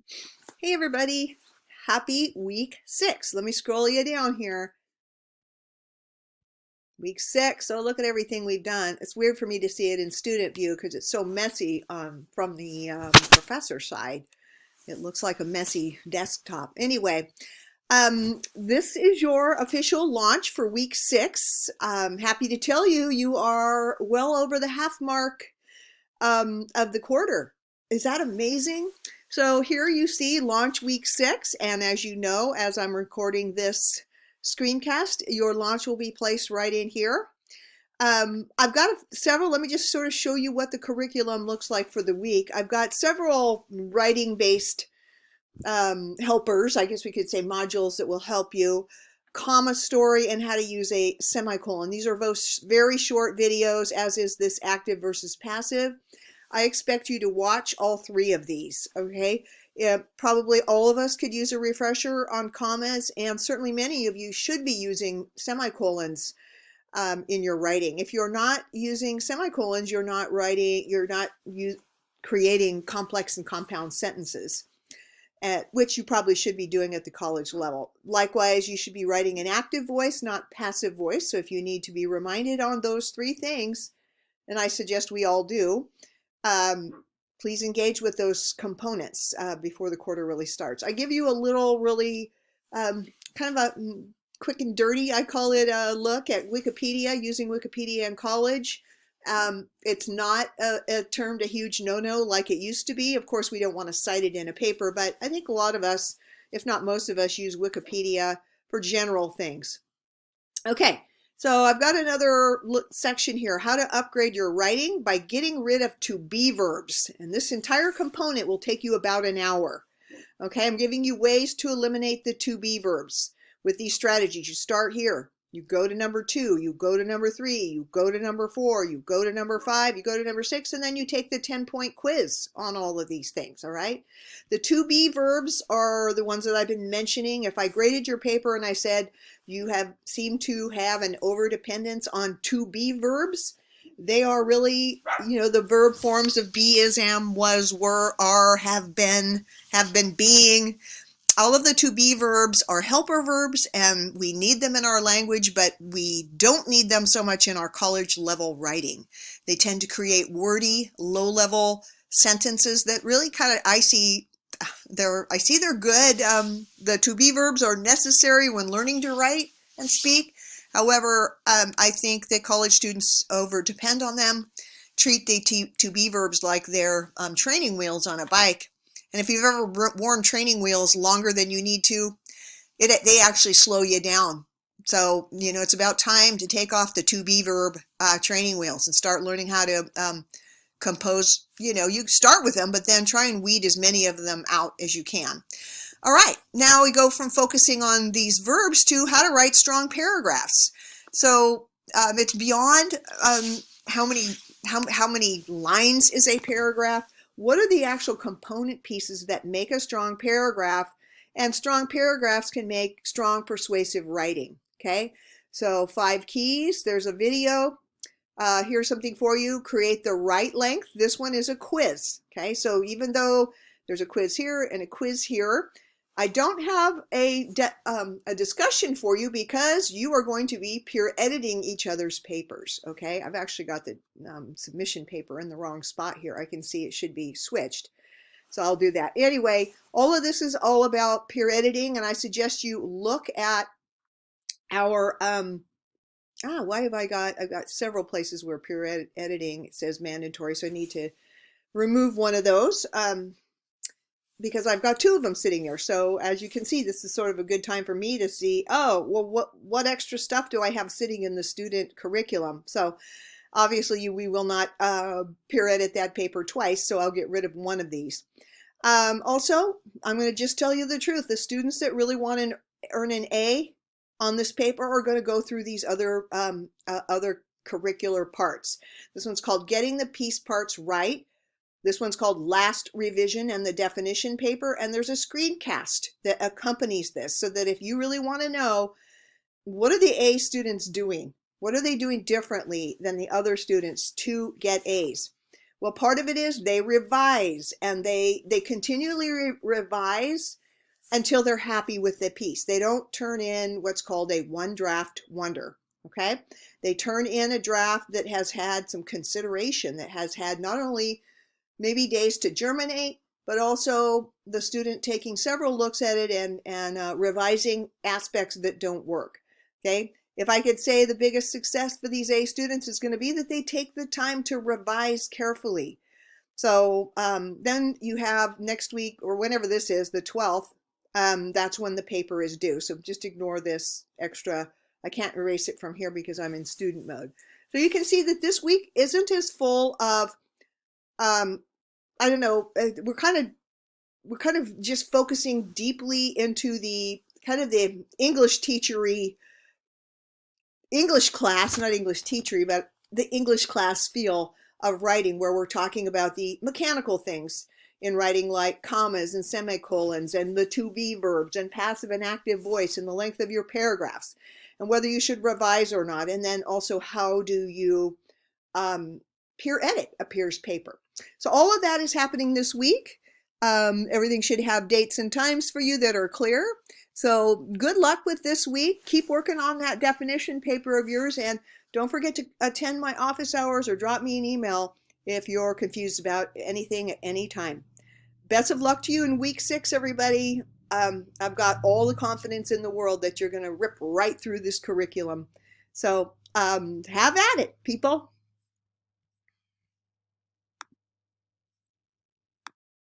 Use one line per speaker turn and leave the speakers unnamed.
Hey everybody, happy week 6. Let me scroll you down here. Week 6, so look at everything we've done. It's weird for me to see it in student view because it's so messy from the professor side. It looks like a messy desktop. Anyway, this is your official launch for week 6. I'm happy to tell you, you are well over the half mark of the quarter. Is that amazing? So here you see launch week 6, and as you know, as I'm recording this screencast, your launch will be placed right in here. I've got several, let me just sort of show you what the curriculum looks like for the week. I've got several writing-based helpers, I guess we could say modules that will help you. Comma story and how to use a semicolon. These are both very short videos, as is this active versus passive. I expect you to watch all 3 of these, okay? Probably all of us could use a refresher on commas, and certainly many of you should be using semicolons in your writing. If you're not using semicolons, you're not creating complex and compound sentences, which you probably should be doing at the college level. Likewise, you should be writing an active voice, not passive voice. So if you need to be reminded on those 3 things, and I suggest we all do, please engage with those components before the quarter really starts. I give you a little really kind of a quick and dirty, I call it, a look at Wikipedia, using Wikipedia in college. It's not termed a huge no-no like it used to be. Of course, we don't want to cite it in a paper, but I think a lot of us, if not most of us, use Wikipedia for general things. Okay. So I've got another section here, how to upgrade your writing by getting rid of to be verbs. And this entire component will take you about an hour. Okay, I'm giving you ways to eliminate the to be verbs with these strategies. You start here. You go to number 2, you go to number 3, you go to number 4, you go to number 5, you go to number 6, and then you take the 10-point quiz on all of these things, all right? The to be verbs are the ones that I've been mentioning. If I graded your paper and I said you seem to have an overdependence on to be verbs, they are really, the verb forms of be, is, am, was, were, are, have been, being. All of the to be verbs are helper verbs, and we need them in our language, but we don't need them so much in our college level writing. They tend to create wordy, low level sentences that really kind of, I see they're good. The to be verbs are necessary when learning to write and speak. However, I think that college students over depend on them, treat the to be verbs like they're training wheels on a bike. And if you've ever worn training wheels longer than you need to, they actually slow you down. So, it's about time to take off the to be verb training wheels and start learning how to compose. You start with them, but then try and weed as many of them out as you can. All right, now we go from focusing on these verbs to how to write strong paragraphs. So it's beyond how many lines is a paragraph. What are the actual component pieces that make a strong paragraph? And strong paragraphs can make strong persuasive writing, okay? So 5 keys, there's a video. Here's something for you, create the right length. This one is a quiz, okay? So even though there's a quiz here and a quiz here, I don't have a discussion for you because you are going to be peer editing each other's papers, okay? I've actually got the submission paper in the wrong spot here. I can see it should be switched. So I'll do that. Anyway, all of this is all about peer editing, and I suggest you look at our, I've got several places where peer editing, it says mandatory, so I need to remove one of those. Because I've got 2 of them sitting there. So as you can see, this is sort of a good time for me to see, oh, well, what extra stuff do I have sitting in the student curriculum? So obviously we will not peer edit that paper twice, so I'll get rid of one of these. Also, I'm going to just tell you the truth. The students that really want to earn an A on this paper are going to go through these other curricular parts. This one's called Getting the Piece Parts Right. This one's called Last Revision and the Definition Paper, and there's a screencast that accompanies this so that if you really want to know what are the A students doing, what are they doing differently than the other students to get A's, Well, part of it is they revise, and they continually revise until they're happy with the piece. They don't turn in what's called a one draft wonder. Okay, they turn in a draft that has had some consideration, that has had not only maybe days to germinate, but also the student taking several looks at it and revising aspects that don't work. Okay, if I could say the biggest success for these A students is going to be that they take the time to revise carefully. So then you have next week, or whenever this is, the 12th, that's when the paper is due. So just ignore this extra. I can't erase it from here because I'm in student mode. So you can see that this week isn't as full of, I don't know, we're kind of just focusing deeply into the kind of the English teachery, English class, not English teachery, but the English class feel of writing, where we're talking about the mechanical things in writing, like commas and semicolons and the to be verbs and passive and active voice and the length of your paragraphs and whether you should revise or not. And then also, how do you peer edit a peer's paper? So all of that is happening this week. Everything should have dates and times for you that are clear. So good luck with this week. Keep working on that definition paper of yours, and don't forget to attend my office hours or drop me an email if you're confused about anything at any time. Best of luck to you in week 6, everybody. I've got all the confidence in the world that you're going to rip right through this curriculum. So have at it, people.